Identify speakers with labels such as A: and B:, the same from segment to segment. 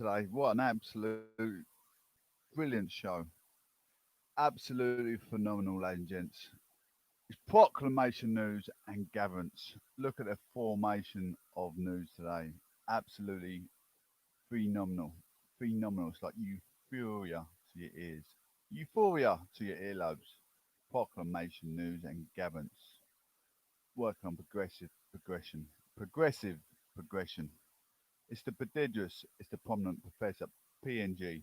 A: today. What an absolute brilliant show. Absolutely phenomenal, ladies and gents. It's proclamation news and gatherance. Look at the formation of news today. Absolutely phenomenal. Phenomenal. It's like euphoria to your ears. Euphoria to your earlobes. Proclamation news and gatherance. Working on progressive progression. Progressive progression. It's the prodigious, it's the prominent professor, PNG.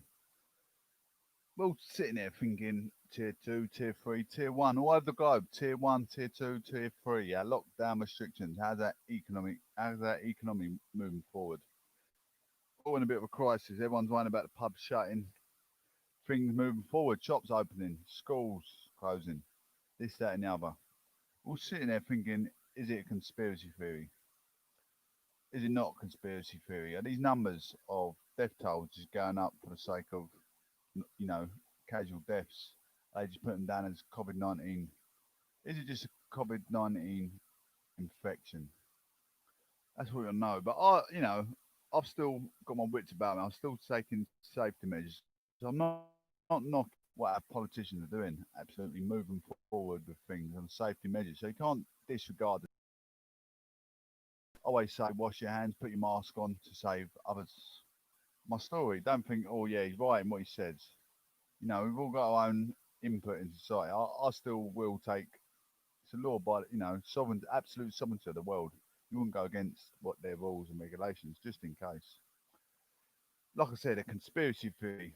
A: We're all sitting there thinking tier two, tier three, tier one, all over the globe. Tier one, tier two, tier three. Yeah, lockdown restrictions. How's that economy moving forward? All in a bit of a crisis. Everyone's worrying about the pubs shutting, things moving forward, shops opening, schools closing, this, that, and the other. We're all sitting there thinking, is it a conspiracy theory? Is it not a conspiracy theory? Are these numbers of death tolls just going up for the sake of, you know, casual deaths? They just put them down as COVID 19. Is it just a COVID 19 infection? That's what we don't know. But I've still got my wits about me. I'm still taking safety measures. So I'm not knocking what our politicians are doing, absolutely moving forward with things and safety measures. So you can't disregard the always say wash your hands, put your mask on to save others. My story, don't think, oh yeah, he's right in what he says. We've all got our own input in society. I still will take it's a law by sovereign absolute sovereignty of the world. You wouldn't go against what their rules and regulations just in case. Like I said, a conspiracy theory.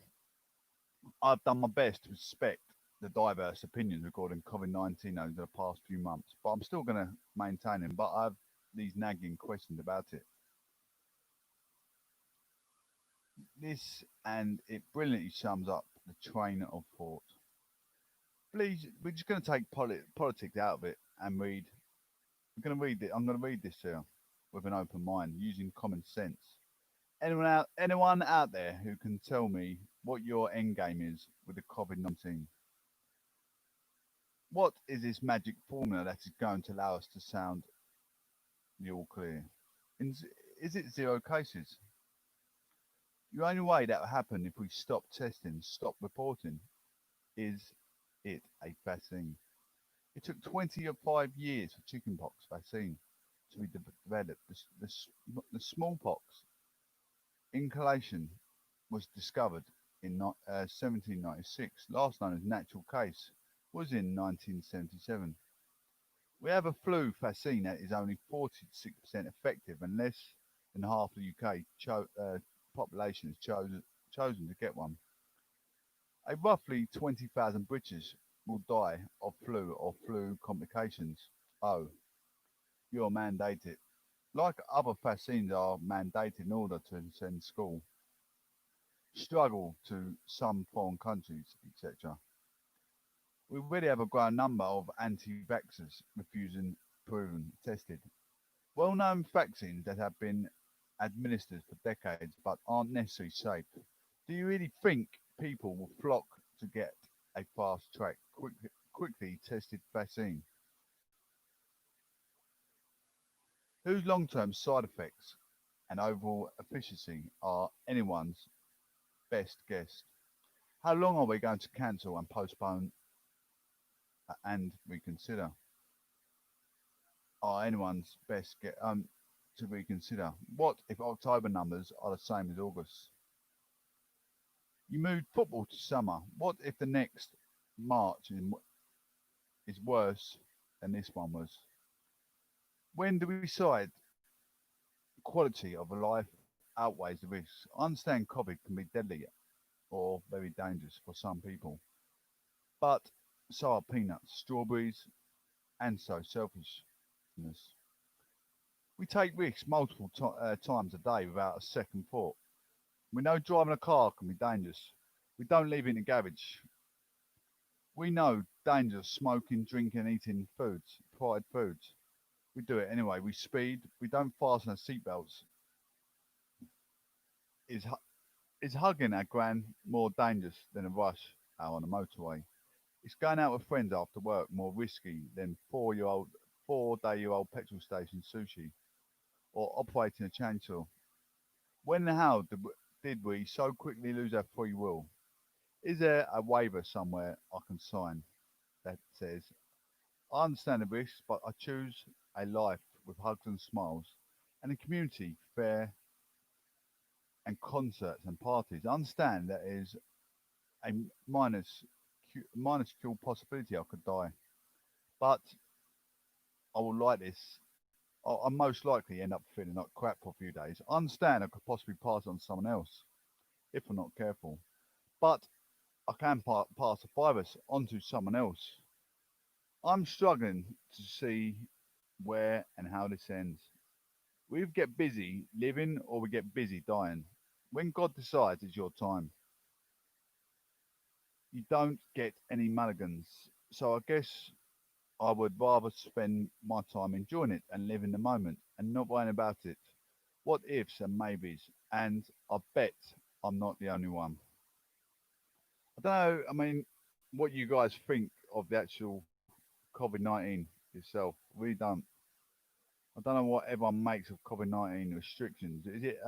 A: I've done my best to respect the diverse opinions regarding COVID-19 over the past few months, but I'm still going to maintain them. But I have these nagging questions about it. This and it brilliantly sums up the train of thought. Please, we're just going to take politics out of it and read. We're going to read it. I'm going to read this here with an open mind, using common sense. Anyone out there who can tell me what your end game is with the COVID-19? What is this magic formula that is going to allow us to sound the all clear? Is, is it zero cases? The only way that will happen if we stop testing, stop reporting, is it a vaccine. It took 25 years for chickenpox vaccine to be developed. The smallpox inhalation was discovered in 1796. Last known as natural case was in 1977. We have a flu vaccine that is only 46% effective, and less than half the UK population has chosen to get one. A roughly 20,000 British will die of flu or flu complications. Oh, you're mandated. Like other vaccines are mandated in order to attend school, struggle to some foreign countries, etc. We already have a growing number of anti-vaxxers refusing proven tested. Well-known vaccines that have been administered for decades but aren't necessarily safe. Do you really think people will flock to get a fast-track, quickly tested vaccine? Whose long-term side effects and overall efficiency are anyone's best guess? How long are we going to cancel and postpone and reconsider? Are anyone's best get to reconsider? What if October numbers are the same as August? You moved football to summer. What if the next is worse than this one was? When do we decide quality of a life outweighs the risks? I understand COVID can be deadly or very dangerous for some people, but so are peanuts, strawberries, and so selfishness. We take risks multiple times a day without a second thought. We know driving a car can be dangerous. We don't leave it in the garage. We know dangers smoking, drinking, eating fried foods. We do it anyway. We speed. We don't fasten our seatbelts. Is is hugging our gran more dangerous than a rush hour on a motorway? Is going out with friends after work more risky than 4-day-year-old petrol station sushi or operating a chainsaw? When and how did we so quickly lose our free will? Is there a waiver somewhere I can sign that says, I understand the risks, but I choose a life with hugs and smiles and a community, fair and concerts and parties? I understand that is a minuscule possibility I could die, but I will like this. I'll most likely end up feeling like crap for a few days. I understand I could possibly pass it on to someone else if I'm not careful, but I can pass the virus onto someone else. I'm struggling to see where and how this ends. We either get busy living or we get busy dying. When God decides it's your time, you don't get any mulligans. So I guess I would rather spend my time enjoying it and living the moment and not worrying about it. What ifs and maybes, and I bet I'm not the only one. I don't know, I mean, what you guys think of the actual COVID 19 itself. We don't. I don't know what everyone makes of COVID 19 restrictions. Is it,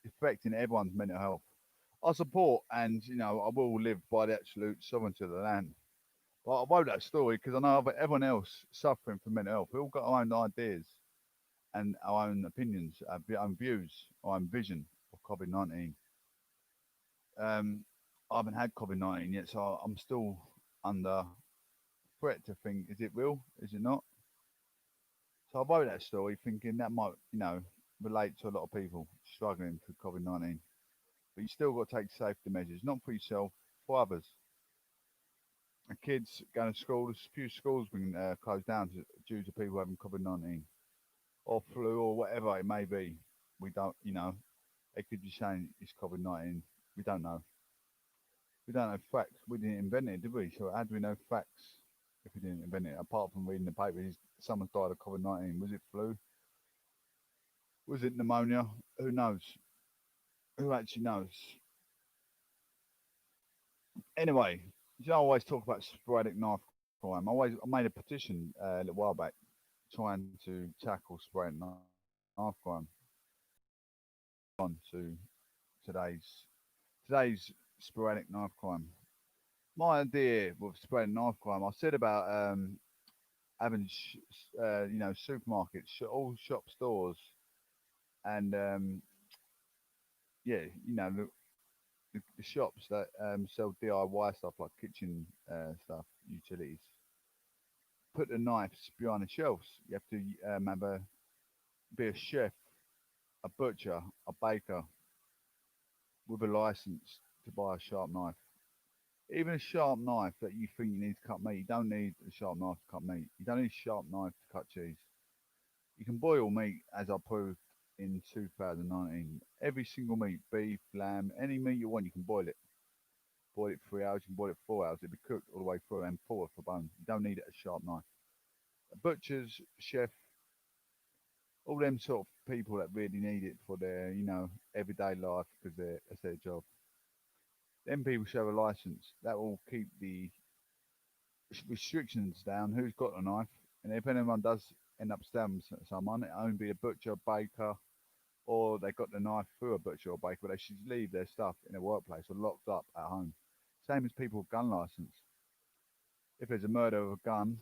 A: affecting everyone's mental health? I support and, I will live by the absolute sovereignty of the land. But I wrote that story because I know everyone else suffering from mental health. We all got our own ideas and our own opinions, our own views, our own vision of COVID 19. Um, I haven't had COVID 19 yet, so I'm still under threat to think, is it real? Is it not? So I wrote that story thinking that might, relate to a lot of people struggling with COVID 19. But you still got to take safety measures, not for yourself, for others. And kids going to school, there's a few schools been closed down due to people having COVID 19 or flu or whatever it may be. We don't, they could be saying it's COVID 19. We don't know. We don't know facts. We didn't invent it, did we? So how do we know facts if we didn't invent it? Apart from reading the papers, someone's died of COVID 19. Was it flu? Was it pneumonia? Who knows? Who actually knows? Anyway, I always talk about sporadic knife crime. I made a petition a little while back trying to tackle sporadic knife crime. On to today's sporadic knife crime. My idea with sporadic knife crime, I said about having supermarkets, all shop stores, and yeah, the shops that sell DIY stuff like kitchen stuff, utilities. Put the knives behind the shelves. You have to be a chef, a butcher, a baker with a license to buy a sharp knife. Even a sharp knife that you think you need to cut meat, you don't need a sharp knife to cut meat. You don't need a sharp knife to cut cheese. You can boil meat, as I proved in 2019. Every single meat, beef, lamb, any meat you want, you can boil it. Boil it 3 hours, you can boil it 4 hours. It'll be cooked all the way through and full for bone. You don't need a sharp knife. A butcher's, chef, all them sort of people that really need it for their, everyday life because that's their job. Them people show a license. That will keep the restrictions down. Who's got a knife? And if anyone does end up stabbing someone, it only be a butcher, baker, or they got the knife through a butcher or baker, but they should leave their stuff in a workplace or locked up at home. Same as people with gun license. If there's a murder of a gun,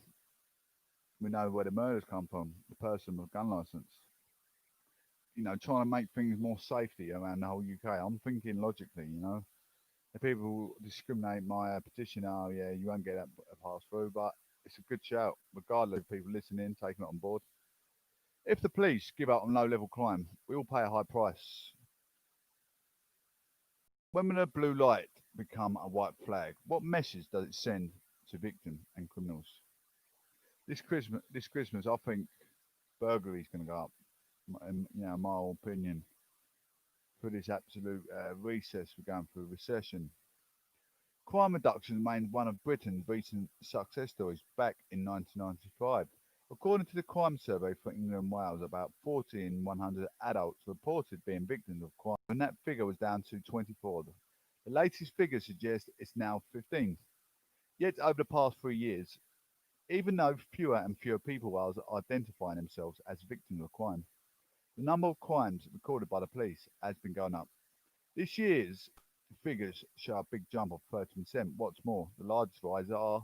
A: we know where the murders come from. The person with gun license. Trying to make things more safety around the whole UK. I'm thinking logically. If people discriminate my petition, oh yeah, you won't get that pass through, but it's a good shout, regardless of people listening, taking it on board. If the police give up on low-level crime, we all pay a high price. When will a blue light become a white flag? What message does it send to victims and criminals? This Christmas, I think burglary is going to go up. In my opinion, for this absolute recess we're going through, recession. Crime reduction remained one of Britain's recent success stories back in 1995. According to the crime survey for England and Wales, about 40 in 100 adults reported being victims of crime, and that figure was down to 24. The latest figures suggest it's now 15. Yet over the past 3 years, even though fewer and fewer people are identifying themselves as victims of crime, the number of crimes recorded by the police has been going up. This year's figures show a big jump of 30%. What's more, the largest rises are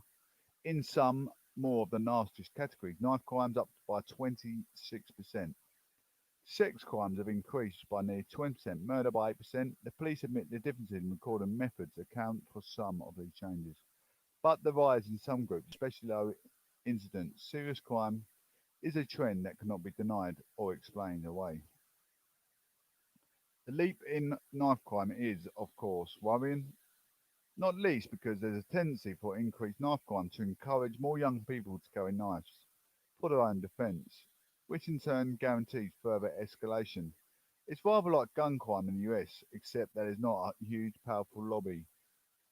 A: in some more of the nastiest categories. Knife crimes up by 26%. Sex crimes have increased by nearly 20%, murder by 8%. The police admit the differences in recording methods account for some of these changes. But the rise in some groups, especially low incident serious crime, is a trend that cannot be denied or explained away. The leap in knife crime is, of course, worrying, not least because there's a tendency for increased knife crime to encourage more young people to carry knives for their own defence, which in turn guarantees further escalation. It's rather like gun crime in the US, except that there's not a huge, powerful lobby,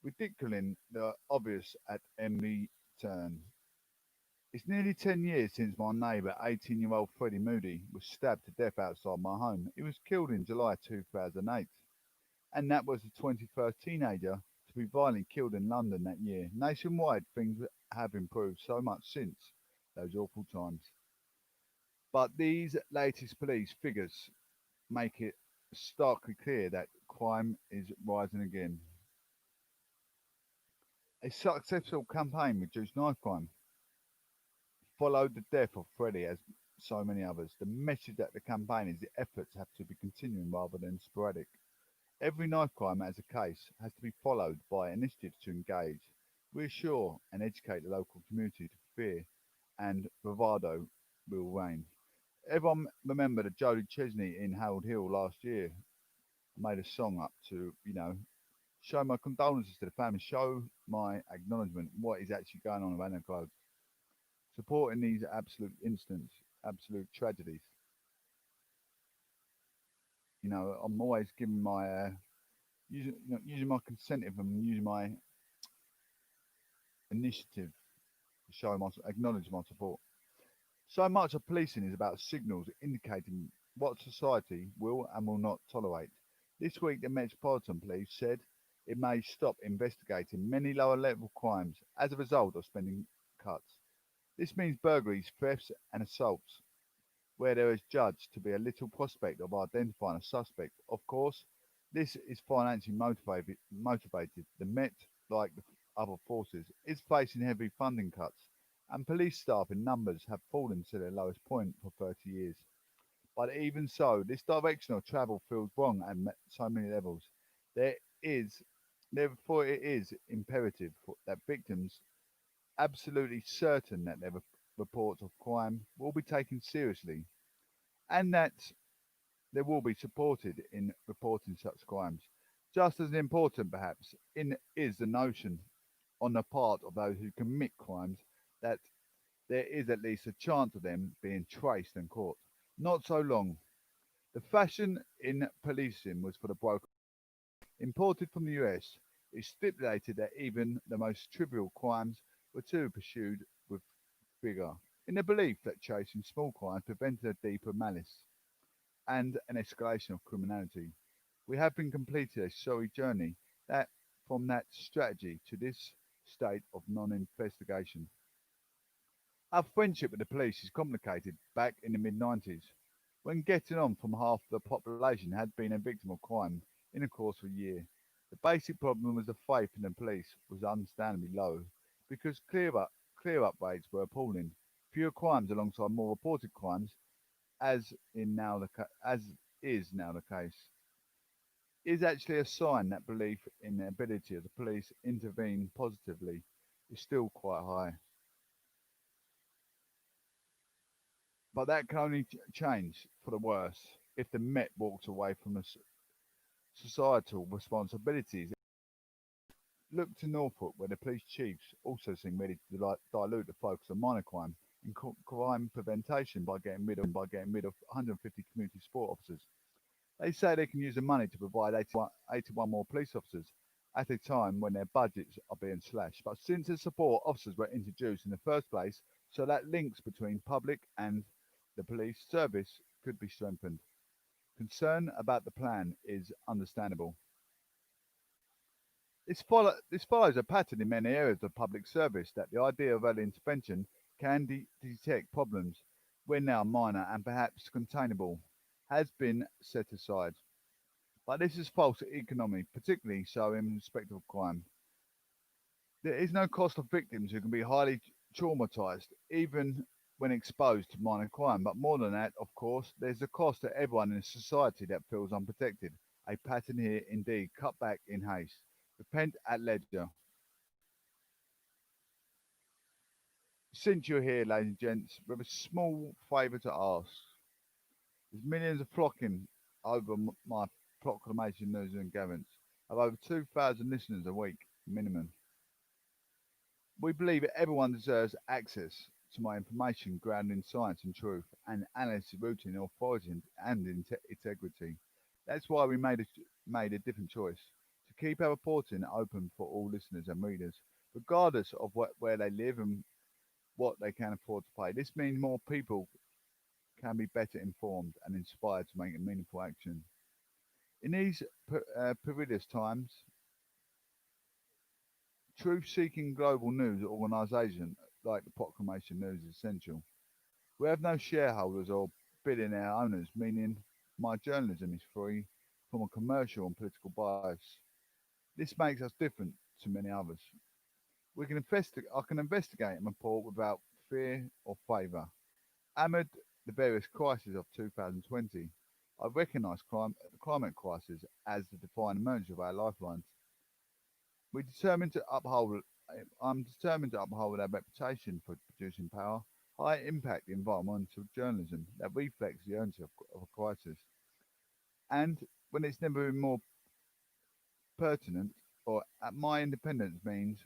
A: ridiculing the obvious at every turn. It's nearly 10 years since my neighbour, 18-year-old Freddie Moody, was stabbed to death outside my home. He was killed in July 2008, and that was the 21st teenager to be violently killed in London that year. Nationwide, things have improved so much since those awful times. But these latest police figures make it starkly clear that crime is rising again. A successful campaign reduced knife crime followed the death of Freddie as so many others. The message at the campaign is the efforts have to be continuing rather than sporadic. Every knife crime as a case has to be followed by initiatives to engage, reassure and educate the local community to fear and bravado will reign. Everyone remember the Jodie Chesney in Harold Hill last year. I made a song up to, show my condolences to the family, show my acknowledgement what is actually going on around the globe, supporting these absolute incidents, absolute tragedies. I'm always giving my using my consentive and using my initiative to show my acknowledge my support. So much of policing is about signals indicating what society will and will not tolerate. This week, the Metropolitan Police said it may stop investigating many lower level crimes as a result of spending cuts. This means burglaries, thefts, and assaults, where there is judged to be a little prospect of identifying a suspect. Of course, this is financially motivated. The Met, like the other forces, is facing heavy funding cuts, and police staff in numbers have fallen to their lowest point for 30 years. But even so, this direction of travel feels wrong at so many levels. There is, therefore, it is imperative that victims absolutely certain that their reports of crime will be taken seriously and that they will be supported in reporting such crimes. Just as important, perhaps, in is the notion on the part of those who commit crimes that there is at least a chance of them being traced and caught. Not so long. The fashion in policing was for the broken. Imported from the US, it stipulated that even the most trivial crimes were to be pursued with vigour, in the belief that chasing small crimes prevented a deeper malice and an escalation of criminality. We have been completed a sorry journey that from that strategy to this state of non-investigation. Our friendship with the police is complicated back in the mid-90s, when getting on from half the population had been a victim of crime in the course of a year. The basic problem was the faith in the police was understandably low, because clear-up rates were appalling. Fewer crimes alongside more reported crimes, as is now the case, is actually a sign that belief in the ability of the police to intervene positively is still quite high. But that can only change for the worse if the Met walks away from the societal responsibilities. Look to Norfolk, where the police chiefs also seem ready to dilute the focus on minor crime and crime prevention by getting rid of 150 community support officers. They say they can use the money to provide 81 more police officers at a time when their budgets are being slashed. But since the support officers were introduced in the first place, so that links between public and the police service could be strengthened. Concern about the plan is understandable. This follows a pattern in many areas of public service that the idea of early intervention can detect problems when they are minor and perhaps containable has been set aside. But this is false economy, particularly so in respect of crime. There is no cost of victims who can be highly traumatized, even when exposed to minor crime. But more than that, of course, there's a cost to everyone in a society that feels unprotected. A pattern here, indeed, cut back in haste. Repent at leisure. Since you're here, ladies and gents, we have a small favour to ask. There's millions of flocking over my proclamation news and Gavin's. I have over 2,000 listeners a week, minimum. We believe that everyone deserves access to my information grounded in science and truth and analysis rooted in authority and integrity. That's why we made a different choice to keep our reporting open for all listeners and readers, regardless of where they live and what they can afford to pay. This means more people can be better informed and inspired to make a meaningful action. In these perilous times, truth-seeking global news organisation like the Proclamation News is essential. We have no shareholders or billionaire owners, meaning my journalism is free from a commercial and political bias. This makes us different to many others. I can investigate and report without fear or favour. Amid the various crises of 2020, I recognise the climate crisis as the defining emergency of our lifelines. We determined to uphold. I'm determined to uphold our reputation for producing power, high impact environmental journalism that reflects the urgency of a crisis. And when it's never been more pertinent, or at my independence means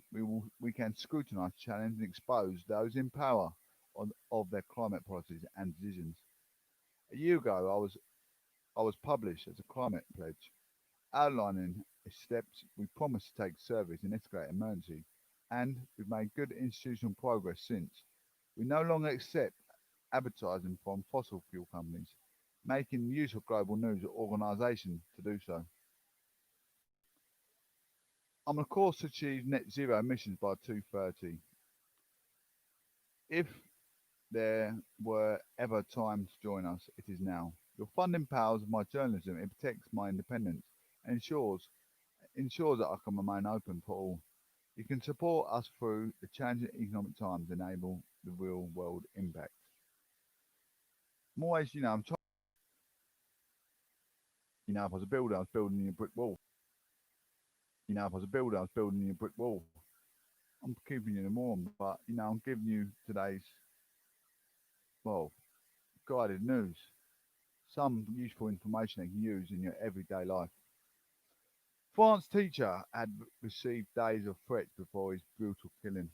A: we can scrutinise, challenge, and expose those in power of their climate policies and decisions. A year ago, I was published as a climate pledge outlining the steps we promised to take to service and escalate emergency, and we've made good institutional progress since. We no longer accept advertising from fossil fuel companies, making use of global news organisations to do so. I'm on a course to achieve net zero emissions by 2030. If there were ever a time to join us, it is now. Your funding powers my journalism, it protects my independence and ensures that I can remain open for all. You can support us through the challenging economic times and enable the real world impact. I'm always, I'm trying, if I was a builder, I was building a brick wall. If I was a builder, I was building a brick wall. I'm keeping you warm, but, I'm giving you today's, well, guided news. Some useful information you can use in your everyday life. France teacher had received days of threats before his brutal killing.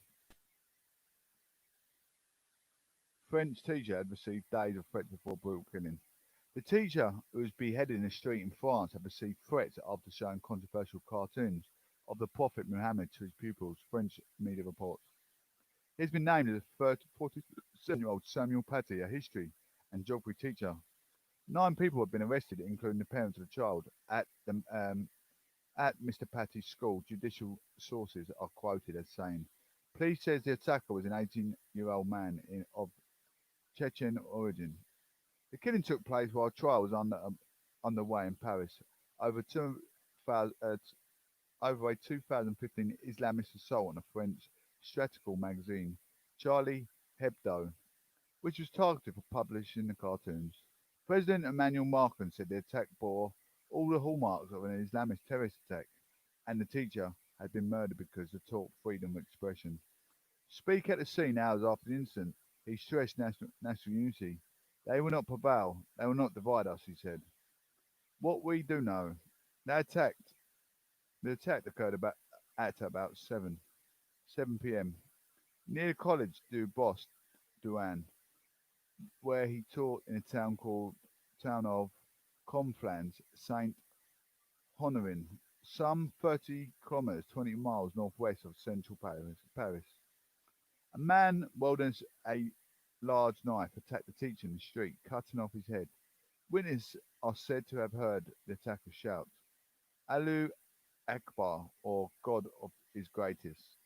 A: French teacher had received days of threats before brutal killing. The teacher who was beheaded in the street in France had received threats after showing controversial cartoons of the Prophet Muhammad to his pupils, French media reports. He has been named as a 47-year-old Samuel Paty, a history and geography teacher. 9 people have been arrested, including the parents of the child, at Mr. Paty's school. Judicial sources are quoted as saying, "Police says the attacker was an 18-year-old man of Chechen origin. The killing took place while trial was underway in Paris over, 2000, over a 2015 Islamist assault on a French satirical magazine, Charlie Hebdo, which was targeted for publishing the cartoons. President Emmanuel Macron said the attack bore all the hallmarks of an Islamist terrorist attack, and the teacher had been murdered because of taught freedom of expression. Speak at the scene hours after the incident, he stressed national unity. They will not prevail, they will not divide us, he said. What we do know, they attacked. The attack occurred at about 7 p.m. near the college du Bois Douane, where he taught in a town of Conflans Saint Honorin, some 30 kilometers, 20 miles northwest of central Paris. A man wielding a large knife attacked the teacher in the street, cutting off his head. Witnesses are said to have heard the attacker shout, "Allahu Akbar," or "God of is greatest."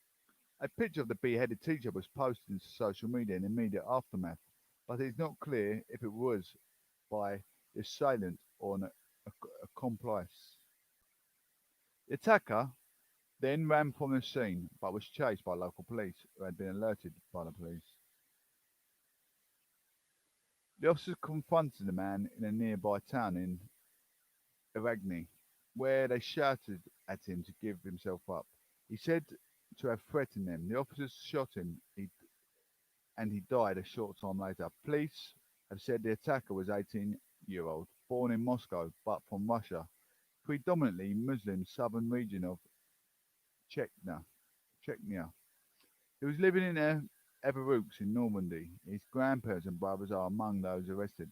A: A picture of the beheaded teacher was posted into social media in the immediate aftermath, but it is not clear if it was by the assailant accomplice. The attacker then ran from the scene but was chased by local police who had been alerted by the police. The officers confronted the man in a nearby town in Aragni, where they shouted at him to give himself up. He said to have threatened them. The officers shot him and he died a short time later. Police have said the attacker was 18-year-old, born in Moscow but from Russia, predominantly Muslim southern region of Chechnya. Chechnya. He was living in Everooks in Normandy. His grandparents and brothers are among those arrested.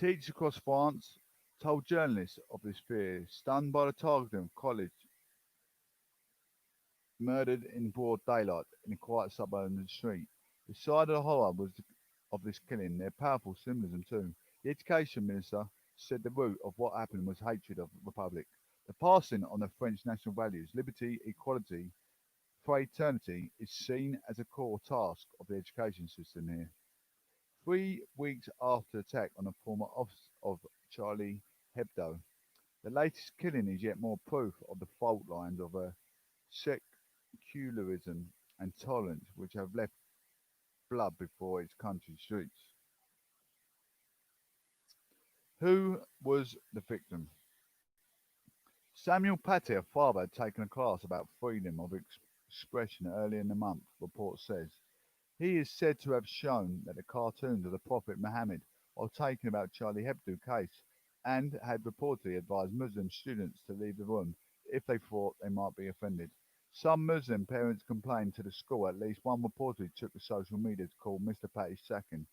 A: Teachers across France told journalists of this fear, stunned by the targeting of college murdered in broad daylight in a quiet suburban street. Beside the horror of this killing, there are powerful symbolism too. The education minister said the root of what happened was hatred of the republic. The passing on the French national values, liberty, equality, fraternity, is seen as a core task of the education system here. 3 weeks after the attack on the former office of Charlie Hebdo, the latest killing is yet more proof of the fault lines of a secularism and tolerance which have left blood before its country streets. Who was the victim? Samuel Paty, a father, had taken a class about freedom of expression early in the month, report says. He is said to have shown that the cartoons of the Prophet Muhammad are taken about Charlie Hebdo case and had reportedly advised Muslim students to leave the room if they thought they might be offended. Some Muslim parents complained to the school. At least one reportedly took to social media to call Mr. Patty's sacking.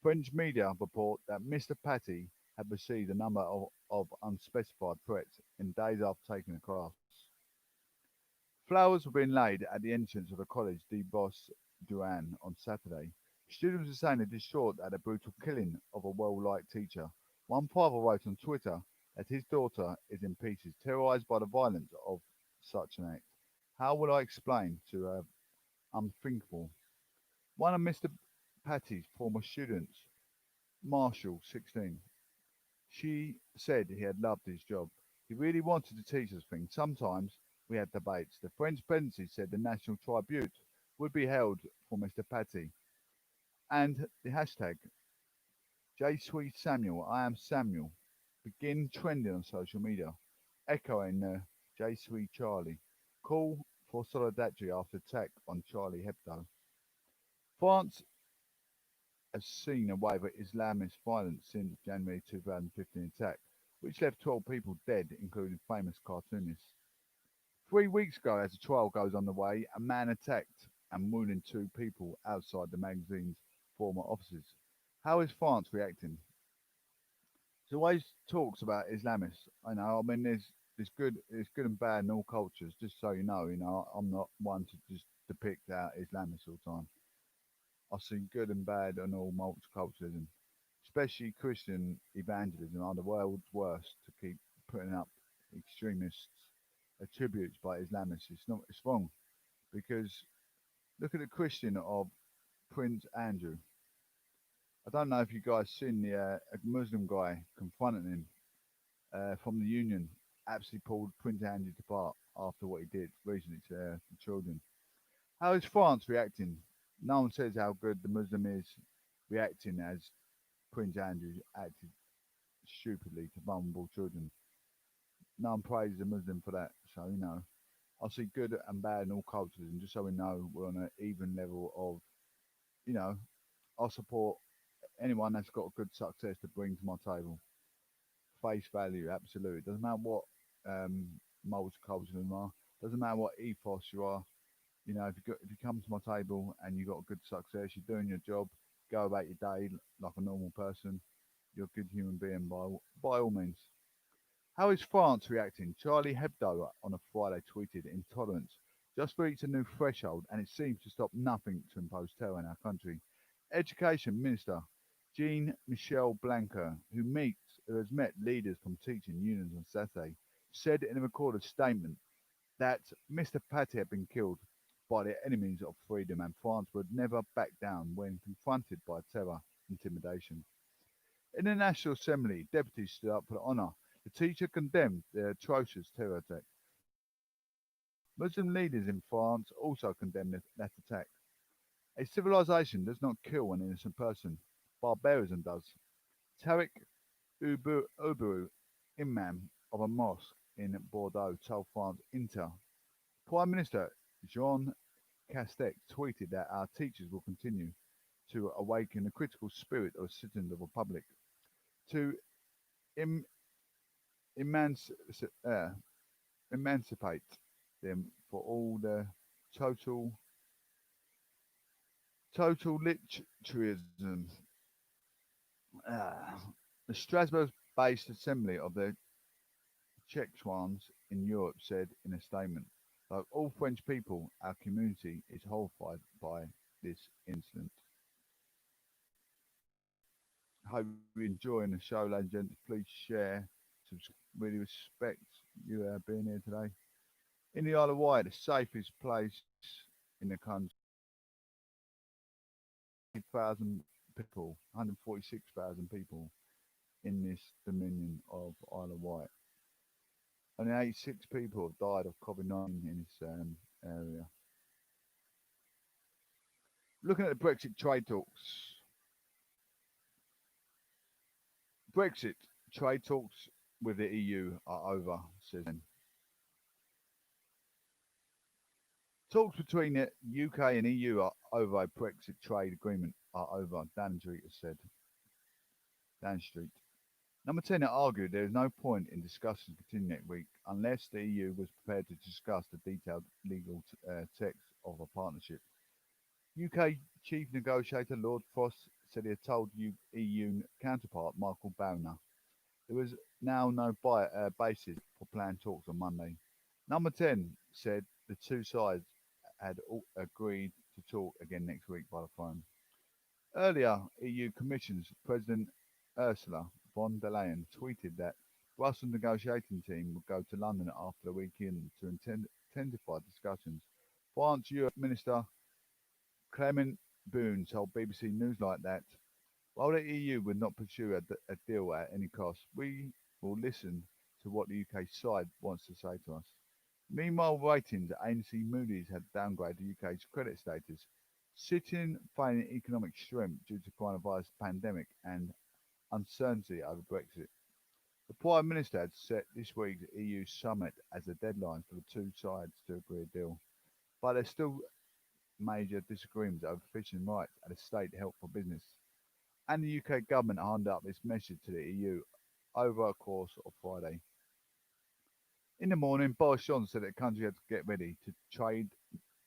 A: French media report that Mr. Patty had received a number of unspecified threats in days after taking the class. Flowers were being laid at the entrance of the college de Bos Duran on Saturday. Students were saying they're distraught at the brutal killing of a well-liked teacher. One father wrote on Twitter that his daughter is in pieces, terrorized by the violence of such an act. How will I explain to her unthinkable? One of Mr. Patty's former students, Marshall, 16, she said he had loved his job. He really wanted to teach us things. Sometimes we had debates. The French presidency said the national tribute would be held for Mr. Patty. And the hashtag J Sweet Samuel, I am Samuel, begin trending on social media, echoing the J Sweet Charlie. Call for solidarity after attack on Charlie Hebdo. France has seen a wave of Islamist violence since January 2015 attack, which left 12 people dead, including famous cartoonists. 3 weeks ago, as the trial goes on the way, a man attacked and wounded 2 people outside the magazine's former offices. How is France reacting? There's always talks about Islamists. I know. I mean, there's good and bad in all cultures. Just so you know, I'm not one to just depict out Islamists all the time. I've seen good and bad in all multiculturalism, especially Christian evangelism are the world's worst to keep putting up extremists attributes by Islamists. It's not. It's wrong because look at the Christian of Prince Andrew. I don't know if you guys seen the a Muslim guy confronting him from the Union. Absolutely pulled Prince Andrew apart after what he did recently to the children. How is France reacting? No one says how good the Muslim is reacting as Prince Andrew acted stupidly to vulnerable children. No one praises a Muslim for that. So, I see good and bad in all cultures. And just so we know, we're on an even level of, you know, I support anyone that's got good success to bring to my table. Face value, absolutely. Doesn't matter what um, multicultural you are. Doesn't matter what ethos you are. If you come to my table and you got good success, you're doing your job, go about your day like a normal person. You're a good human being by all means. How is France reacting? Charlie Hebdo on a Friday tweeted intolerance just reached a new threshold and it seems to stop nothing to impose terror in our country. Education Minister Jean Michel Blanquer, who has met leaders from teaching unions on Saturday, said in a recorded statement that Mr. Paty had been killed by the enemies of freedom and France would never back down when confronted by terror intimidation. In the National Assembly, deputies stood up for honour. The teacher condemned the atrocious terror attack. Muslim leaders in France also condemned that attack. A civilization does not kill an innocent person. Barbarism does. Tariq Uberu, imam of a mosque in Bordeaux, told France Inter. Prime Minister Jean Castex tweeted that our teachers will continue to awaken the critical spirit of citizens of the republic, to em- emanci- uh, emancipate them for all the total totalitarianism. Uh, the Strasbourg-based assembly of the Czechs in Europe said in a statement, like all French people, our community is horrified by this incident. Hope you're enjoying the show, ladies and gents. Please share, subscribe. Really respect you being here today. In the Isle of Wight, the safest place in the country, 1,000 people, 146,000 people in this dominion of Isle of Wight. Only 86 people have died of COVID-19 in this area. Looking at the Brexit trade talks. Brexit trade talks with the EU are over, says Ben. Talks between the UK and EU are over a Brexit trade agreement are over, Dan Street has said. Dan Street. Number 10 argued there is no point in discussions continuing next week unless the EU was prepared to discuss the detailed legal text of a partnership. UK Chief Negotiator Lord Frost said he had told EU counterpart Michael Barnier there was now no basis for planned talks on Monday. Number 10 said the two sides had agreed to talk again next week by the phone. Earlier, EU Commission's President Ursula von der Leyen tweeted that Brussels negotiating team would go to London after the weekend to intensify discussions. France Europe Minister Clement Boone told BBC Newsnight that while the EU would not pursue a deal at any cost, we will listen to what the UK side wants to say to us. Meanwhile, ratings agency Moody's had downgraded the UK's credit status, citing failing economic strength due to coronavirus pandemic and uncertainty over Brexit. The Prime Minister had set this week's EU summit as a deadline for the two sides to agree a deal, but there's still major disagreements over fishing rights and a state help for business. And the UK government handed up its message to the EU over a course of Friday. In the morning, Boris Johnson said that the country had to get ready to trade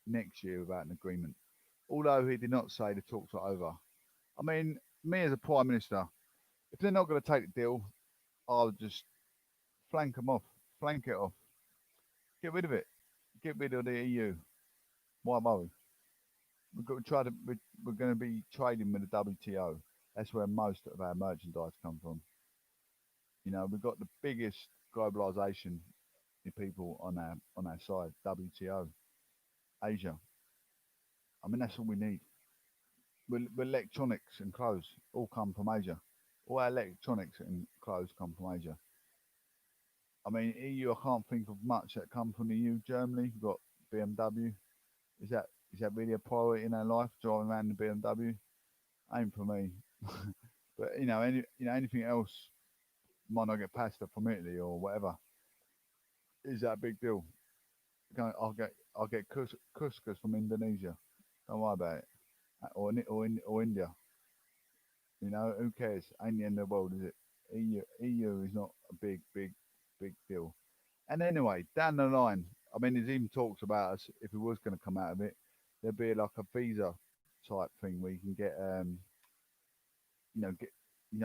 A: next year without an agreement, although he did not say the talks are over. I mean, me as a Prime Minister, if they're not going to take the deal, I'll just flank them off, flank it off, get rid of it, get rid of the EU. Why worry? We've got to try to, we're going to be trading with the WTO. That's where most of our merchandise come from. You know, we've got the biggest globalization people on our side, WTO, Asia. I mean, that's all we need. We're electronics and clothes all come from Asia. All our electronics and clothes come from Asia. I mean, EU, I can't think of much that come from the EU. Germany, we've got BMW. Is that is that really a priority in our life? Driving around the BMW ain't for me. But anything else might not get pasta from Italy or whatever. Is that a big deal? I'll get couscous from Indonesia. Don't worry about it. Or India. You know, who cares? Ain't the end of the world, is it? EU is not a big deal. And anyway, down the line, I mean, there's even talks about us if we was going to come out of it, there'd be like a visa type thing where you can get, get,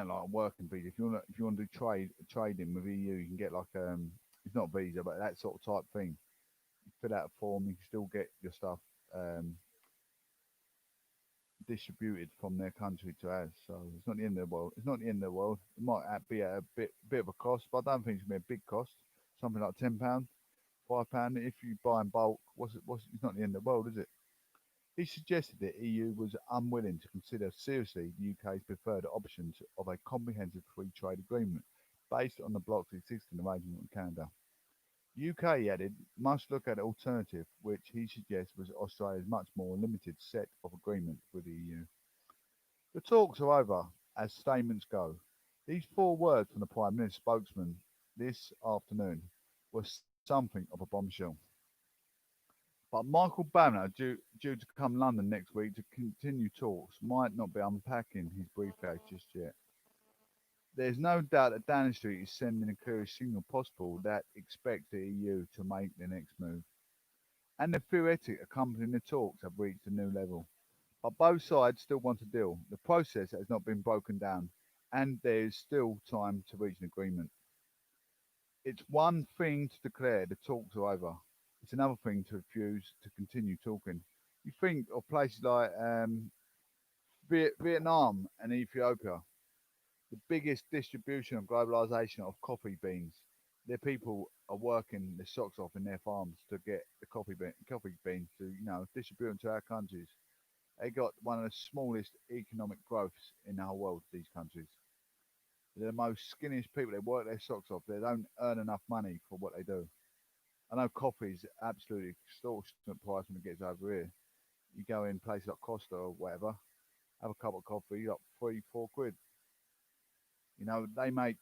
A: like a working visa. If you want to do trading with EU, you can get like it's not a visa, but that sort of type thing. You fill out a form, you can still get your stuff distributed from their country to ours. So it's not the end of the world. It's not the end of the world. It might be at a bit of a cost, but I don't think it's gonna be a big cost. Something like £10, £5. If you buy in bulk, it's not the end of the world, is it? He suggested the EU was unwilling to consider seriously the UK's preferred options of a comprehensive free trade agreement based on the bloc's existing arrangement with Canada. The UK, he added, must look at an alternative, which he suggests was Australia's much more limited set of agreements with the EU. The talks are over, as statements go. These four words from the Prime Minister's spokesman this afternoon were something of a bombshell. But Michael Banner, due to come London next week to continue talks, might not be unpacking his briefcase just yet. There's no doubt that Downing Street is sending the clearest signal possible that expects the EU to make the next move. And the theoretic accompanying the talks have reached a new level. But both sides still want a deal. The process has not been broken down, and there is still time to reach an agreement. It's one thing to declare the talks are over. It's another thing to refuse to continue talking. You think of places like Vietnam and Ethiopia, the biggest distribution of globalization of coffee beans. Their people are working their socks off in their farms to get the coffee beans to distribute them to our countries. They got one of the smallest economic growths in the whole world. These countries, they're the most skinniest people. They work their socks off. They don't earn enough money for what they do. I know coffee's absolutely extortionate price when it gets over here. You go in places like Costa or whatever, have a cup of coffee, you got 3, 4 quid. They make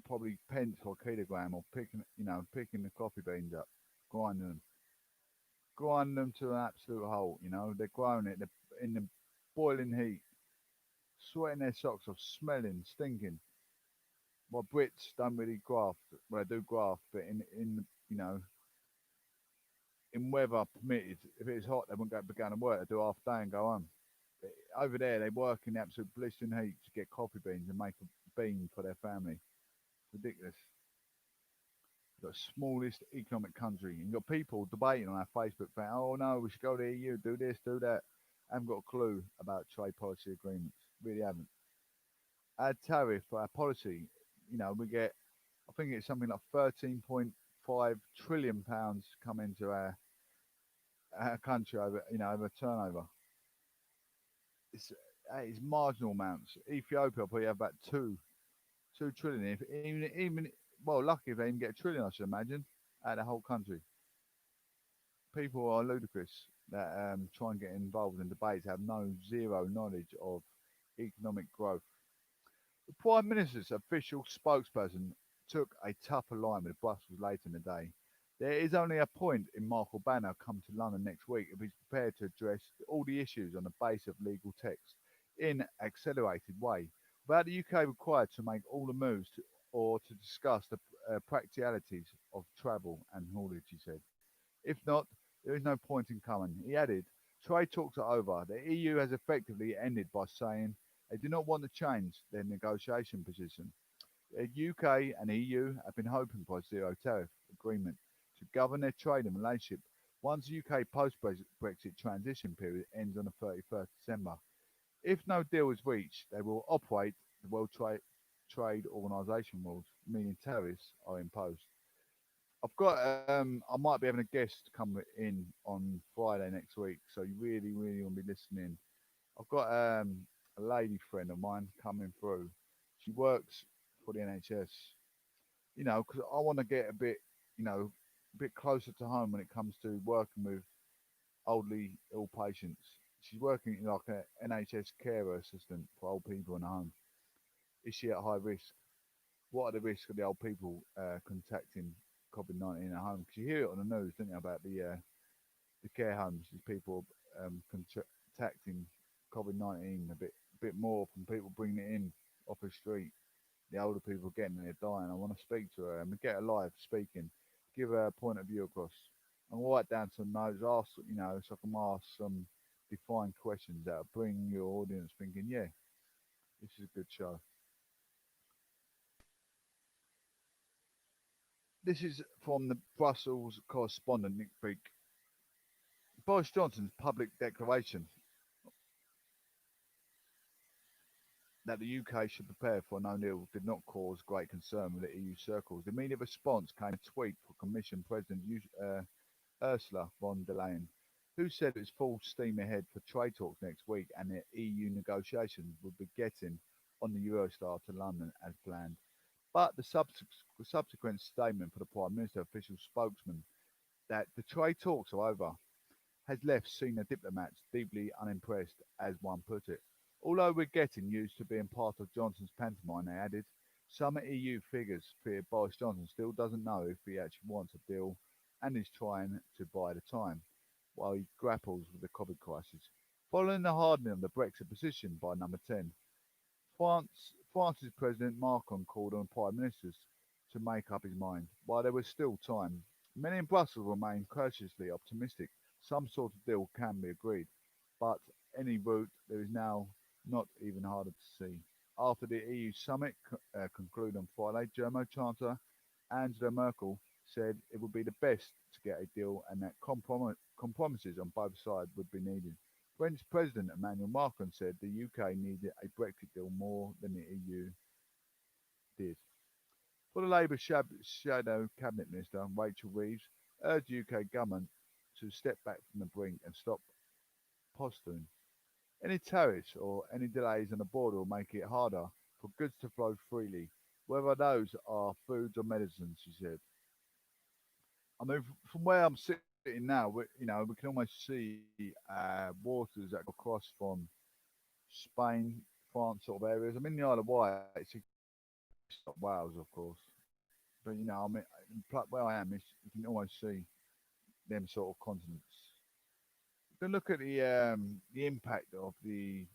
A: probably pence for a kilogram or picking the coffee beans up, grinding them, grinding them to an absolute halt. They're growing it in the boiling heat, sweating their socks off, smelling, stinking. Well, Brits don't really graft. Well, they do graft, but in weather permitted, if it's hot, they wouldn't be going to work. They do half day and go home. Over there, they work in the absolute blistering heat to get coffee beans and make a bean for their family. It's ridiculous. The smallest economic country. And you've got people debating on our Facebook saying, oh no, we should go to the EU, do this, do that. Haven't got a clue about trade policy agreements. Really haven't. Our tariff, our policy, we get, I think it's something like £13.5 trillion come into our country over turnover. It's marginal amounts. Ethiopia probably have about 2 trillion. If even well, lucky if they even get a trillion, I should imagine, out of the whole country. People are ludicrous that try and get involved in debates, have no zero knowledge of economic growth. The Prime Minister's official spokesperson took a tougher line with Brussels later in the day. There is only a point in Michael Banner come to London next week if he's prepared to address all the issues on the base of legal text in an accelerated way, without the UK required to make all the moves or to discuss the practicalities of travel and haulage, he said. If not, there is no point in coming. He added, trade talks are over. The EU has effectively ended by saying they do not want to change their negotiation position. The UK and EU have been hoping for a zero tariff agreement to govern their trade and relationship once the UK post-Brexit transition period ends on the 31st December. If no deal is reached, they will operate the World Trade Organization rules, meaning tariffs are imposed. I might be having a guest come in on Friday next week, so you really, really want to be listening. I've got a lady friend of mine coming through. She works for the NHS, because I want to get a bit closer to home when it comes to working with oldly ill patients. She's working like an NHS carer assistant for old people in the home. Is she at high risk? What are the risks of the old people contacting COVID-19 at home? Because you hear it on the news, don't you, about the care homes, these people contacting COVID-19 a bit more from people bringing it in off the street. The older people getting it, they're dying. I want to speak to her and get her live speaking, give her a point of view across, and write down some notes. Ask, so I can ask some defined questions that will bring your audience thinking, yeah, this is a good show. This is from the Brussels correspondent Nick Beak. Boris Johnson's public declaration that the UK should prepare for no deal did not cause great concern with the EU circles. The immediate response came a tweet from Commission President Ursula von der Leyen. who said it was full steam ahead for trade talks next week and the EU negotiations would be getting on the Eurostar to London as planned. But the subsequent statement for the Prime Minister official spokesman that the trade talks are over has left senior diplomats deeply unimpressed, as one put it. Although we're getting used to being part of Johnson's pantomime, they added, some EU figures fear Boris Johnson still doesn't know if he actually wants a deal and is trying to buy the time while he grapples with the COVID crisis. Following the hardening of the Brexit position by number 10, France's President Macron called on prime ministers to make up his mind. While there was still time, many in Brussels remain cautiously optimistic some sort of deal can be agreed, but any route there is now not even harder to see. After the EU summit concluded on Friday, German Chancellor Angela Merkel said it would be the best to get a deal and that compromises on both sides would be needed. French President Emmanuel Macron said the UK needed a Brexit deal more than the EU did. For the Labour Shadow Cabinet Minister, Rachel Reeves urged the UK government to step back from the brink and stop posturing. Any tariffs or any delays on the border will make it harder for goods to flow freely, whether those are foods or medicines, she said. I mean, from where I'm sitting now, we can almost see waters that go across from Spain, France sort of areas. I'm in the Isle of Wight, so it's not Wales, of course. But I mean, where I am, you can almost see them sort of continents. You can look at the impact of the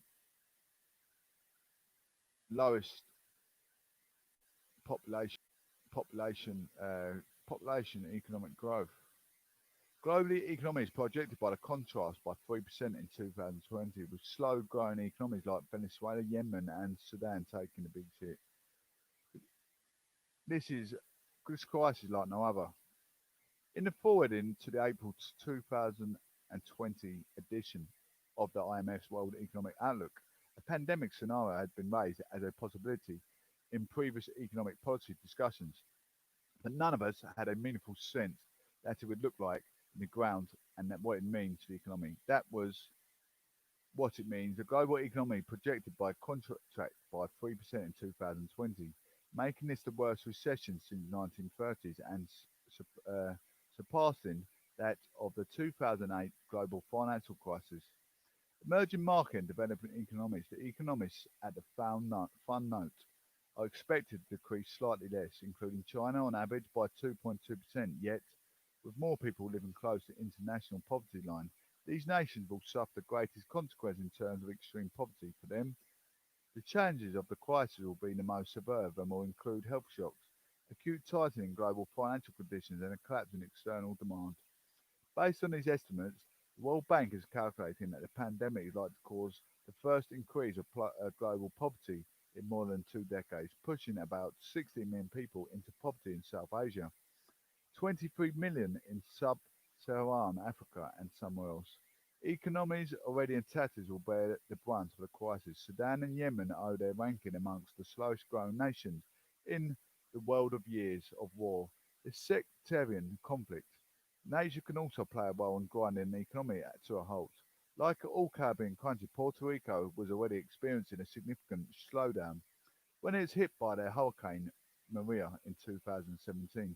A: lowest population population population economic growth. Globally, economy is projected by the contrast by 3% in 2020, with slow growing economies like Venezuela, Yemen, and Sudan taking the big hit. This is this crisis like no other. In the forwarding to the April 2020 edition of the IMF's World Economic Outlook, a pandemic scenario had been raised as a possibility in previous economic policy discussions, but none of us had a meaningful sense that it would look like in the ground and that what it means to the economy. That was what it means. The global economy projected by contract by 3% in 2020, making this the worst recession since the 1930s and surpassing that of the 2008 global financial crisis. Emerging market and developing economies, the economists at the fund note, are expected to decrease slightly less, including China on average by 2.2%, yet with more people living close to international poverty line, these nations will suffer the greatest consequence in terms of extreme poverty. For them, the challenges of the crisis will be the most severe and will include health shocks, acute tightening in global financial conditions, and a collapse in external demand. Based on these estimates, the World Bank is calculating that the pandemic is likely to cause the first increase of global poverty in more than 2 decades, pushing about 16 million people into poverty in South Asia, 23 million in sub-Saharan Africa and somewhere else. Economies already in tatters will bear the brunt of the crisis. Sudan and Yemen owe their ranking amongst the slowest growing nations in the world of years of war. The sectarian conflict. Nature can also play a role in grinding the economy to a halt. Like all Caribbean countries, Puerto Rico was already experiencing a significant slowdown when it was hit by the Hurricane Maria in 2017.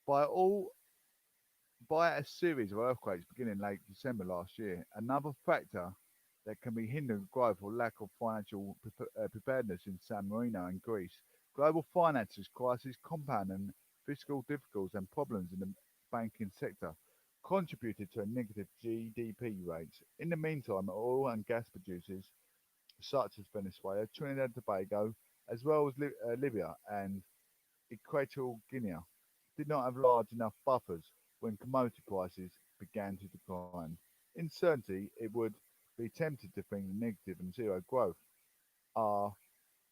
A: By all by a series of earthquakes beginning late December last year. Another factor that can be hindering growth or lack of financial preparedness in San Marino and Greece. Global finances crisis compounding fiscal difficulties and problems in the banking sector contributed to a negative GDP rate. In the meantime, oil and gas producers such as Venezuela, Trinidad and Tobago, as well as Libya and Equatorial Guinea did not have large enough buffers when commodity prices began to decline. In certainty, it would be tempted to think that negative and zero growth are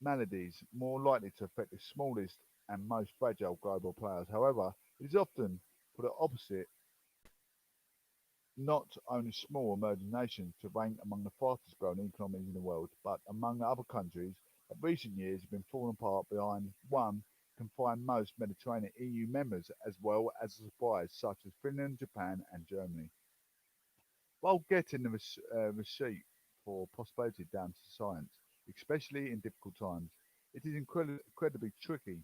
A: maladies more likely to affect the smallest and most fragile global players. However, it is often for the opposite, not only small emerging nations to rank among the fastest growing economies in the world, but among the other countries that recent years have been falling apart behind one can find most Mediterranean EU members as well as suppliers such as Finland, Japan and Germany. while getting the receipt for prosperity down to science, especially in difficult times. It is incredibly tricky.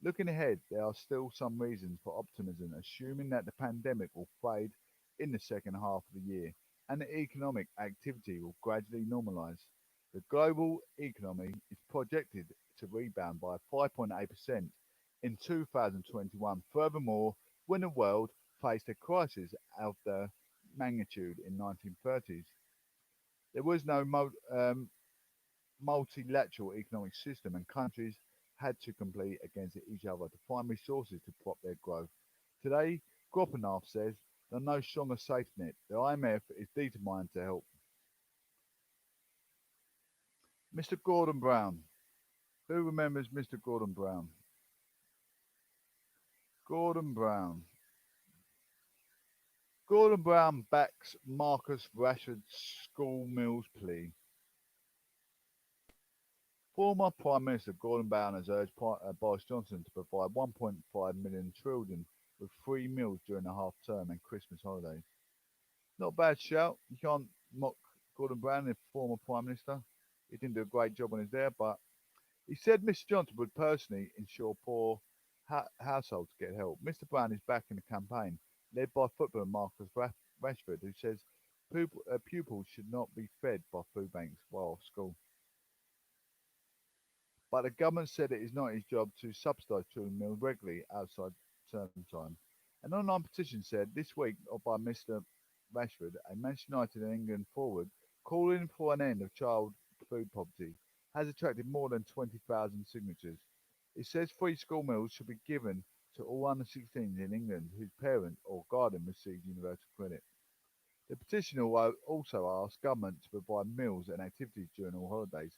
A: Looking ahead, there are still some reasons for optimism, assuming that the pandemic will fade in the second half of the year and the economic activity will gradually normalise. The global economy is projected to rebound by 5.8% in 2021. Furthermore, when the world faced a crisis of the magnitude in 1930s, there was no multilateral economic system and countries had to compete against each other to find resources to prop their growth. Today, Gropinath says there are no stronger safety net. The IMF is determined to help. Mr. Gordon Brown. Who remembers Mr. Gordon Brown? Gordon Brown. Gordon Brown backs Marcus Rashford's school meals plea. Former Prime Minister Gordon Brown has urged Boris Johnson to provide 1.5 million children with free meals during the half term and Christmas holidays. Not a bad shout. You can't mock Gordon Brown, the former Prime Minister. He didn't do a great job when he was there, but he said Mr. Johnson would personally ensure poor households get help. Mr. Brown is back in the campaign, led by footballer Marcus Rashford, who says pupils should not be fed by food banks while off school. But the government said it is not his job to subsidise children's meals regularly outside term time. An online petition said this week by Mr. Rashford, a Manchester United and England forward, calling for an end of child food poverty, has attracted more than 20,000 signatures. It says free school meals should be given to all under 16s in England whose parent or guardian receives universal credit. The petition also asks government to provide meals and activities during all holidays.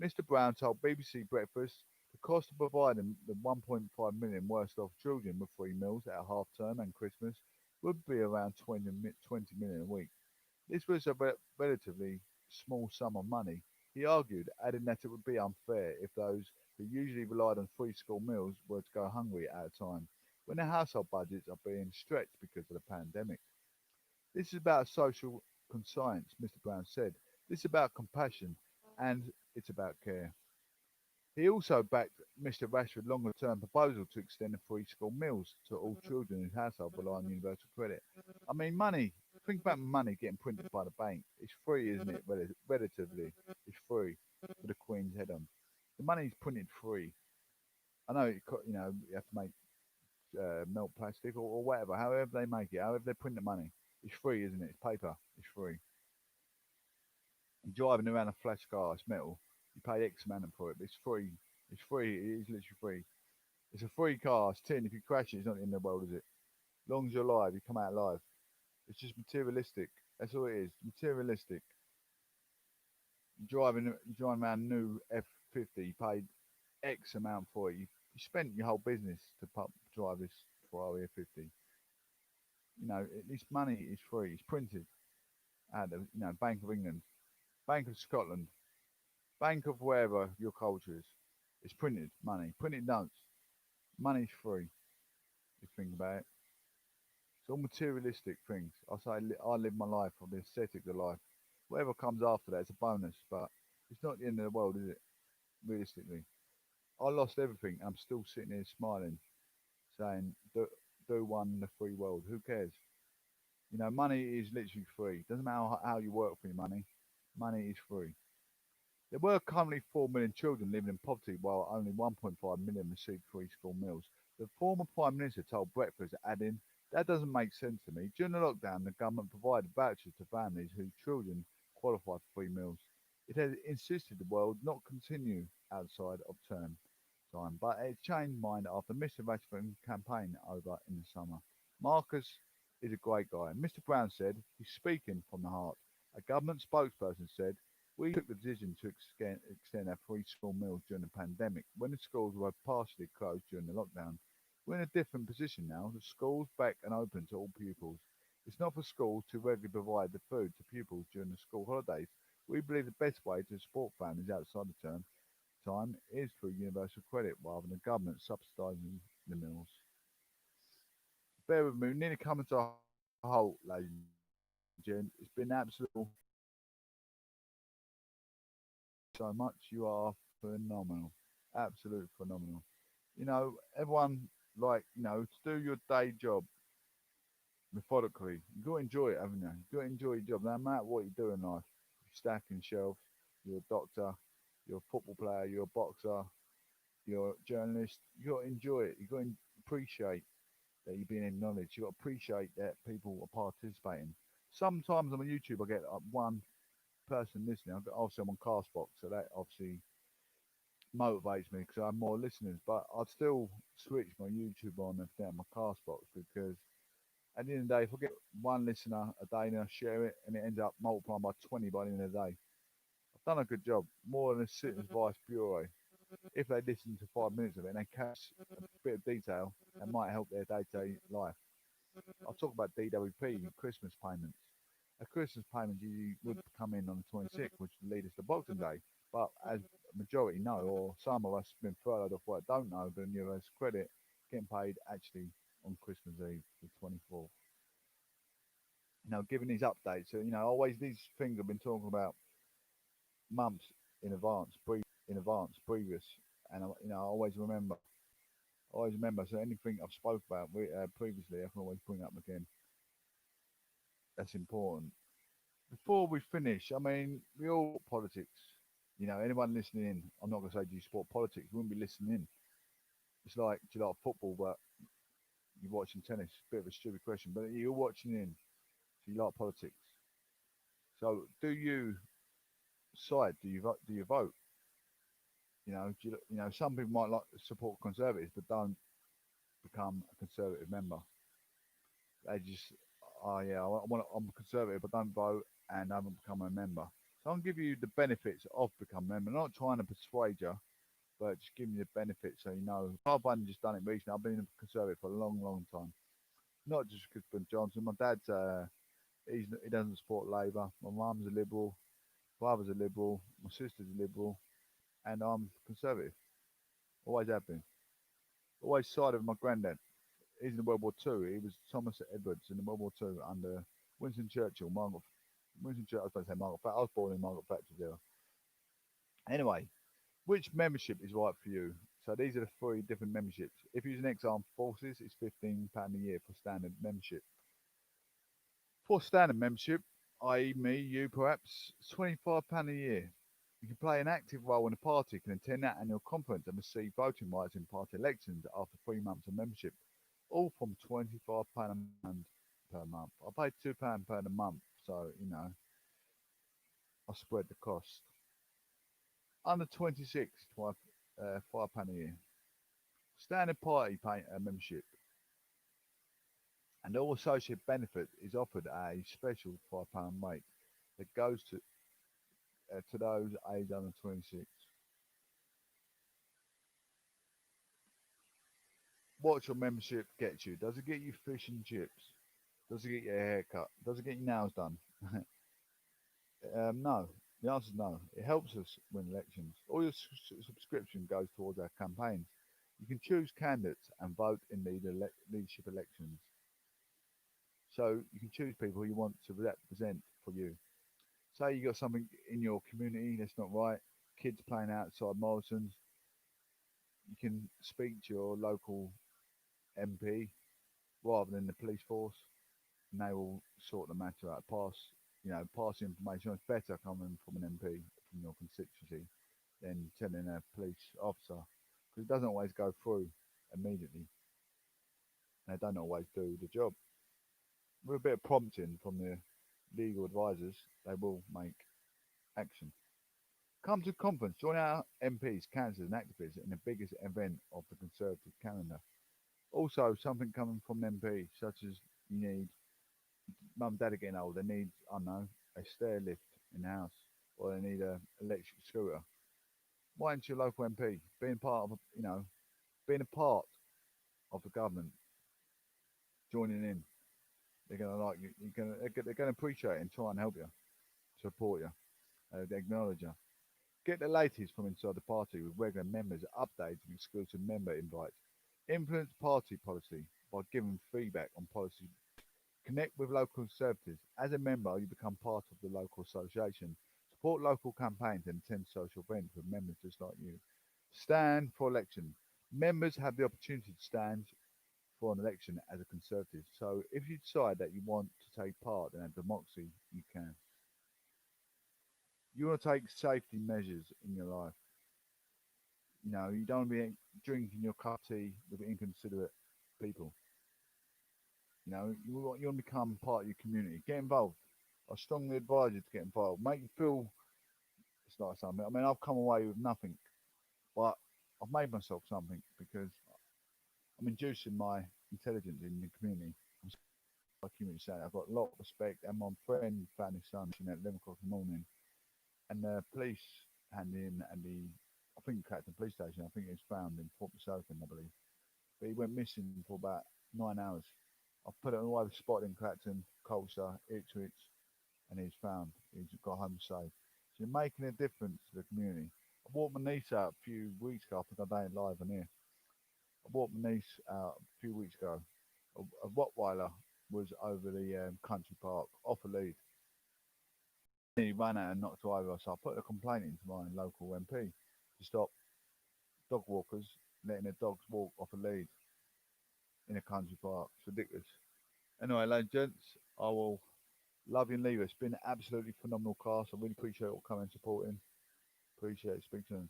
A: Mr. Brown told BBC Breakfast the cost of providing the 1.5 million worst off children with free meals at half term and Christmas would be around 20 million a week. This was a relatively small sum of money, he argued, adding that it would be unfair if those who usually relied on free school meals were to go hungry at a time when their household budgets are being stretched because of the pandemic. This is about social conscience, Mr. Brown said. This is about compassion and it's about care. He also backed Mr. Rashford's longer term proposal to extend the free school meals to all children whose household rely on universal credit. I mean, money, think about money getting printed by the bank. It's free, isn't it? Relatively, it's free with the Queen's head on. The money's printed free. I know, you have to make melt plastic or whatever, however they make it, however they print the money. It's free, isn't it? It's paper. It's free. And driving around a flash car, it's metal. You pay X amount for it, but it's free. It's free. It is literally free. It's a free car. It's tin. If you crash it, it's not the end of the world, is it? As long as you're alive, you come out alive. It's just materialistic. That's all it is. Materialistic. You're driving around a new F50. You paid X amount for it. You spent your whole business to drive this Ferrari F50. This money is free. It's printed at the Bank of England, Bank of Scotland, Bank of wherever your culture is. It's printed money, printed notes. Money's free. If you think about it, it's all materialistic things. I live my life for the aesthetics of life. Whatever comes after that, it's a bonus, but it's not the end of the world, is it? Realistically, I lost everything. I'm still sitting here smiling, saying, "Do one the free world. Who cares?" Money is literally free. Doesn't matter how you work for your money. Money is free. There were currently 4 million children living in poverty, while only 1.5 million received free school meals. The former Prime Minister told Breakfast, adding, "That doesn't make sense to me. During the lockdown, the government provided vouchers to families whose children qualified for free meals. It had insisted the world not continue outside of term time, but it changed mind after Mr. Rashford's campaign over in the summer. Marcus is a great guy." Mr. Brown said, "He's speaking from the heart." A government spokesperson said, "We took the decision to extend our free school meals during the pandemic when the schools were partially closed during the lockdown. We're in a different position now. The school's back and open to all pupils. It's not for schools to regularly provide the food to pupils during the school holidays. We believe the best way to support families outside the term time is through universal credit rather than government subsidising the meals." Bear with me, we're nearly coming to a halt, ladies and gentlemen. Jen. It's been absolute so much. You are phenomenal, absolute phenomenal. Everyone like to do your day job methodically. You got to enjoy it, haven't you? You got to enjoy your job, no matter what you do in life. You're stacking shelves. You're a doctor. You're a football player. You're a boxer. You're a journalist. You got to enjoy it. You got to appreciate that you're being acknowledged. You got to appreciate that people are participating. Sometimes on YouTube, I get one person listening. Obviously, I'm on Castbox, so that obviously motivates me because I have more listeners. But I'd still switch my YouTube on if they're on my Castbox because at the end of the day, if I get one listener a day and I share it and it ends up multiplying by 20 by the end of the day, I've done a good job. More than a citizen's vice bureau. If they listen to 5 minutes of it and they catch a bit of detail, that might help their day-to-day life. I'll talk about DWP, Christmas payments. A Christmas payment usually would come in on the 26th, which would lead us to Boxing Day. But as a majority know, or some of us have been furloughed off work don't know, the new credit getting paid actually on Christmas Eve, the 24th. Giving these updates, so, always these things I've been talking about months in advance, previous, and I always remember. So anything I've spoke about previously, I can always bring up again. That's important. Before we finish, I mean, we all politics. Anyone listening in, I'm not going to say do you support politics. You wouldn't be listening in. It's like, do you like football, but you're watching tennis? Bit of a stupid question, but you're watching in. So you like politics. So do you side? Do you vote? Do you vote? Some people might like support conservatives, but don't become a conservative member. They just, oh yeah, I'm a conservative, but don't vote and I haven't become a member. So I'll give you the benefits of becoming a member. I'm not trying to persuade you, but just giving you the benefits so you know. I've only just done it recently. I've been a conservative for a long, long time. Not just because of Johnson. My dad's, he doesn't support Labour. My mum's a liberal. Brother's a liberal. My sister's a liberal. And I'm conservative. Always have been. Always sided with my granddad. He's in World War Two. He was Thomas Edwards in the World War Two under Winston Churchill. Winston Churchill. I was supposed to say Margaret Thatcher. I was born in Margaret Thatcher's era. Anyway, which membership is right for you? So these are the three different memberships. If you're an ex-armed forces, it's £15 a year for standard membership. For standard membership, i.e. me, you perhaps, it's £25 a year. You can play an active role in the party, can attend that annual conference and receive voting rights in party elections after 3 months of membership. All from £25 a month per month. I pay £2 per month, so I spread the cost. Under 26, £5 a year. Standard party pay membership and all associated benefit is offered at a special £5 rate that goes to those aged under 26. What's your membership get you? Does it get you fish and chips? Does it get your hair cut? Does it get your nails done? No. The answer is no. It helps us win elections. All your subscription goes towards our campaigns. You can choose candidates and vote in leadership elections. So you can choose people you want to represent for you. Say you got something in your community that's not right, kids playing outside Morrison's, you can speak to your local MP rather than the police force, and they will sort the matter out. Pass information. It's better coming from an MP from your constituency than telling a police officer because it doesn't always go through immediately, and they don't always do the job. With a bit of prompting from the legal advisors, they will make action. Come to conference, join our MPs, councillors and activists in the biggest event of the Conservative calendar. Also, something coming from an MP, such as you need, mum and dad are getting old, they need, I don't know, a stair lift in the house, or they need an electric scooter. Why into your local MP? Being a part of the government, joining in, they're going to like you, they're going to appreciate it and try and help you, support you, they acknowledge you. Get the latest from inside the party with regular members, updates and exclusive member invites. Influence party policy by giving feedback on policy Connect with local conservatives. As a member, you become part of the local association. Support local campaigns and attend social events with members just like you. Stand for election. Members have the opportunity to stand for an election as a conservative. So if you decide that you want to take part in a democracy, you can. You want to take safety measures in your life. You don't want to be drinking your cup of tea with inconsiderate people. You want to become part of your community. Get involved. I strongly advise you to get involved. Make you feel it's like something. I mean, I've come away with nothing, but I've made myself something because I'm inducing my intelligence in the community. I'm my community saying I've got a lot of respect, and my friend found his son at 11 o'clock in the morning, and the police hand in, and I think Clacton police station. I think he was found in Port Southampton, I believe, but he went missing for about 9 hours. I've put it all over spot in Clacton, Colchester, Ipswich, and he's found. He's got home safe. So you're making a difference to the community. I walked my niece out a few weeks ago. I think I ain't live on here. I walked my niece out a few weeks ago. A Rottweiler was over the country park off a lead. He ran out and knocked her over. So I put a complaint into my local MP to stop dog walkers letting their dogs walk off a lead in a country park. It's ridiculous. Anyway, ladies and gents, I will love you and leave you. It's been an absolutely phenomenal cast. I really appreciate all coming and supporting. Appreciate it. Speak soon.